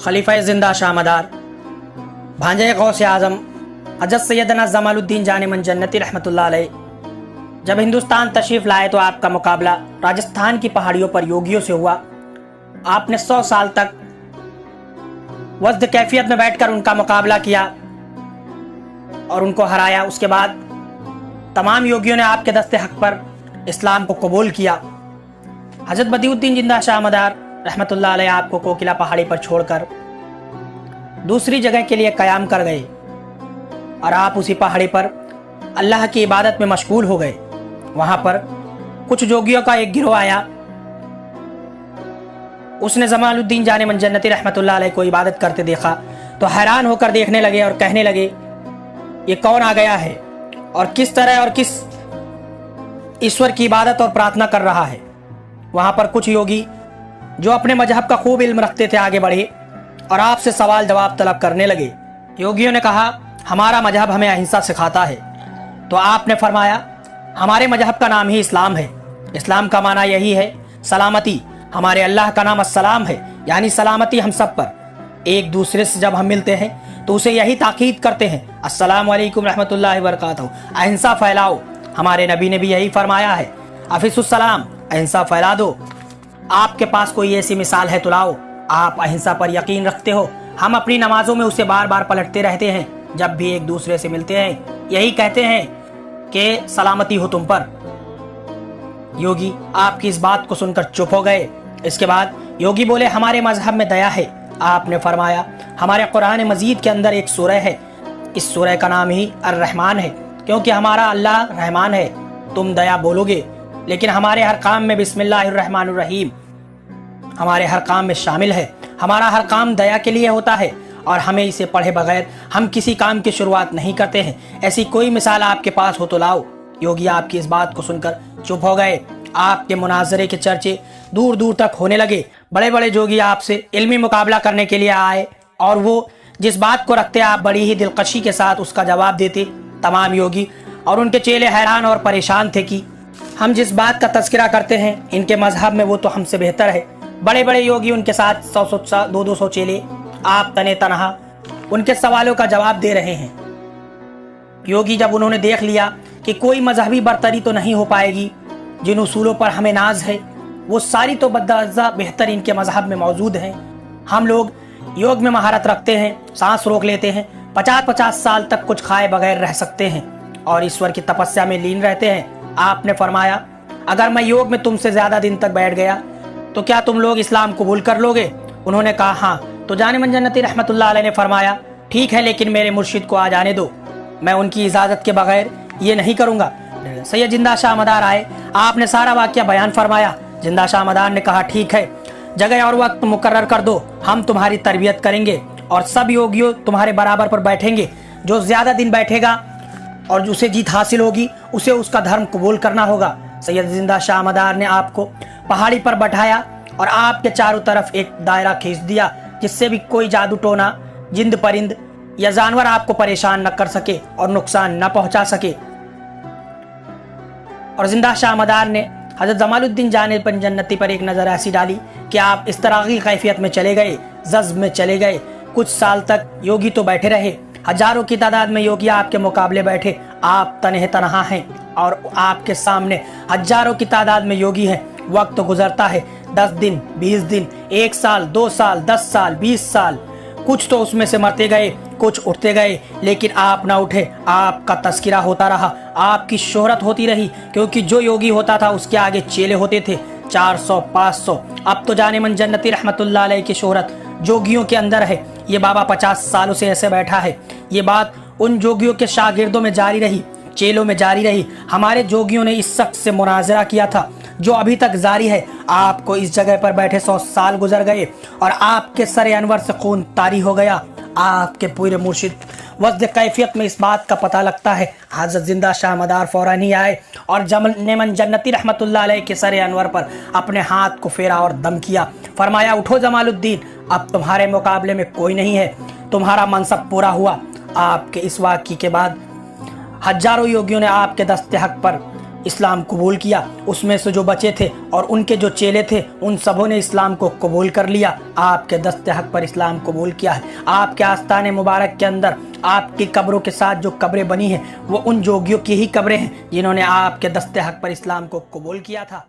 खलीफा जिंदा शामदार भांजे गौसे आजम हजरत सैयदना जमालुद्दीन जाने मन जन्नती रहमतुल्लाह अलैह जब हिंदुस्तान तशरीफ लाए तो आपका मुकाबला राजस्थान की पहाड़ियों पर योगियों से हुआ। आपने 100 साल तक वज्द कैफियत में बैठकर उनका मुकाबला किया और उनको हराया। उसके बाद तमाम योगियों ने आपके दस्ते हक पर इस्लाम को कबूल किया। हजरत बदिउद्दीन जिंदा शामदार रहमतुल्लाह अलैह आपको कोकिला पहाड़ी पर छोड़कर दूसरी जगह के लिए कयाम कर गए और आप उसी पहाड़ी पर अल्लाह की इबादत में मशगूल हो गए। वहां पर कुछ जोगियों का एक गिरोह आया। उसने जमालुद्दीन जाने मन जन्नती रहमतुल्लाह अलैह को इबादत करते देखा तो हैरान होकर देखने लगे और कहने लगे, ये कौन आ गया है और किस तरह और किस ईश्वर की इबादत और प्रार्थना कर रहा है। वहां पर कुछ योगी जो अपने मजहब का खूब इल्म रखते थे आगे बढ़े और आपसे सवाल जवाब तलब करने लगे। योगियों ने कहा, हमारा मजहब हमें अहिंसा सिखाता है। तो आपने फरमाया, हमारे मजहब का नाम ही इस्लाम है। इस्लाम का माना यही है सलामती। हमारे अल्लाह का नाम अस्सलाम है, यानी सलामती हम सब पर। एक दूसरे से जब हम मिलते हैं तो उसे यही ताकीद करते हैं, अस्सलाम वालेकुम रहमतुल्लाहि व बरकातहू, अहिंसा फैलाओ। हमारे नबी ने भी यही फरमाया है, अफिसुस्सलाम, अहिंसा फैला दो। आपके पास कोई ऐसी मिसाल है तो लाओ। आप अहिंसा पर यकीन रखते हो। हम अपनी नमाजों में उसे बार बार पलटते रहते हैं। जब भी एक दूसरे से मिलते हैं यही कहते हैं कि सलामती हो तुम पर। योगी आपकी इस बात को सुनकर चुप हो गए। इसके बाद योगी बोले, हमारे मजहब में दया है। आपने फरमाया, हमारे कुरान मजीद के अंदर एक सूरह है, इस सूरह का नाम ही अर्रहमान है, क्योंकि हमारा अल्लाह रहमान है। तुम दया बोलोगे, लेकिन हमारे हर काम में बिस्मिल्लाहिर्रहमानिर्रहीम हमारे हर काम में शामिल है। हमारा हर काम दया के लिए होता है और हमें इसे पढ़े बगैर हम किसी काम की शुरुआत नहीं करते हैं। ऐसी कोई मिसाल आपके पास हो तो लाओ। योगी आपकी इस बात को सुनकर चुप हो गए। आपके मुनाजरे के चर्चे दूर दूर तक होने लगे। बड़े बड़े जोगी आपसे इल्मी मुकाबला करने के लिए आए और वो जिस बात को रखते आप बड़ी ही दिलकशी के साथ उसका जवाब देते। तमाम योगी और उनके चेले हैरान और परेशान थे कि हम जिस बात का तज़किरा करते हैं इनके मजहब में वो तो हमसे बेहतर है। बड़े बड़े योगी उनके साथ 100-200 चेले आप तने तनहा उनके सवालों का जवाब दे रहे हैं। योगी जब उन्होंने देख लिया कि कोई मजहबी बरतरी तो नहीं हो पाएगी, जिन उसूलों पर हमें नाज है वो सारी तो बदअज़्ज़ा बेहतर इनके मजहब में मौजूद हैं। हम लोग योग में महारत रखते हैं, सांस रोक लेते हैं, 50-50 साल तक कुछ खाए बगैर रह सकते हैं और ईश्वर की तपस्या में लीन रहते हैं। आपने फरमाया, अगर मैं योग में तुमसे ज्यादा दिन तक बैठ गया तो क्या तुम लोग इस्लाम कबूल कर लोगे? उन्होंने कहा, हाँ। तो जाने मन जन्नती रहमतुल्लाह अलैह ने फरमाया, ठीक है, लेकिन मेरे मुर्शिद को आ जाने दो, मैं उनकी इजाजत के बगैर ये नहीं करूंगा। सैयद जिंदा शामदार आए, आपने सारा वाकया बयान फरमाया। जिंदा शामदार ने कहा, ठीक है, जगह और वक्त मुकर्रर कर दो, हम तुम्हारी तरबियत करेंगे और सब योगियों तुम्हारे बराबर पर बैठेंगे। जो ज्यादा दिन बैठेगा और उसे जीत हासिल होगी उसे उसका धर्म कबूल करना होगा। सैयद जिंदा शामदार ने आपको पहाड़ी पर बैठाया और आपके चारों तरफ एक दायरा खींच दिया जिससे भी कोई जादू टोना, जिंद परिंद या जानवर आपको परेशान न कर सके और नुकसान न पहुंचा सके। और जिंदा शामदार ने हजरत जमालुद्दीन जाने पर जन्नती पर एक नजर ऐसी डाली कि आप इस तरह की कैफियत में चले गए, जज्ब में चले गए। कुछ साल तक योगी तो बैठे रहे, हजारों की तादाद में योगी आपके मुकाबले बैठे। आप तनहे तनहा हैं और आपके सामने हजारों की तादाद में योगी हैं। वक्त तो गुजरता है, 10 दिन, 20 दिन, 1 साल, 2 साल, 10 साल, 20 साल, कुछ तो उसमें से मरते गए, कुछ उठते गए, लेकिन आप ना उठे। आपका तस्किरा होता रहा, आपकी शोहरत होती रही, क्योंकि जो योगी होता था उसके आगे चेले होते थे 400-500। अब तो जाने मन जन्नती रहमतुल्लाह अलैह की शोहरत जोगियों के अंदर है। ये बाबा 50 सालों से ऐसे बैठा है। ये बात उन जोगियों के शागिर्दों में जारी रही, चेलों में जारी रही। हमारे जोगियों ने इस शख्स से मुनाजरा किया था जो अभी तक जारी है। आपको इस जगह पर बैठे 100 साल गुजर गए और आपके सरे अनवर से खून तारी हो गया। आपके पूरे मुर्शिद वज्द कैफियत में इस बात का पता लगता है। हजरत जिंदा शामदार फौरन ही आए और जमन जन्नती रहमतुल्लाह अलैह के सरे अनवर पर अपने हाथ को फेरा और दम किया। फरमाया, उठो जमालुद्दीन, अब तुम्हारे मुकाबले में कोई नहीं है, तुम्हारा मनसब पूरा हुआ। आपके इस वाक़ये के बाद हजारों योगियों ने आपके दस्ते हक पर اسلام قبول کیا، اس میں سے جو بچے تھے اور ان کے جو چیلے تھے ان سبوں نے اسلام کو قبول کر لیا، آپ کے دست حق پر اسلام قبول کیا ہے۔ آپ کے آستان مبارک کے اندر آپ کی قبروں کے ساتھ جو قبریں بنی ہیں وہ ان جوگیوں کی ہی قبریں ہیں جنہوں نے آپ کے دست حق پر اسلام کو قبول کیا تھا۔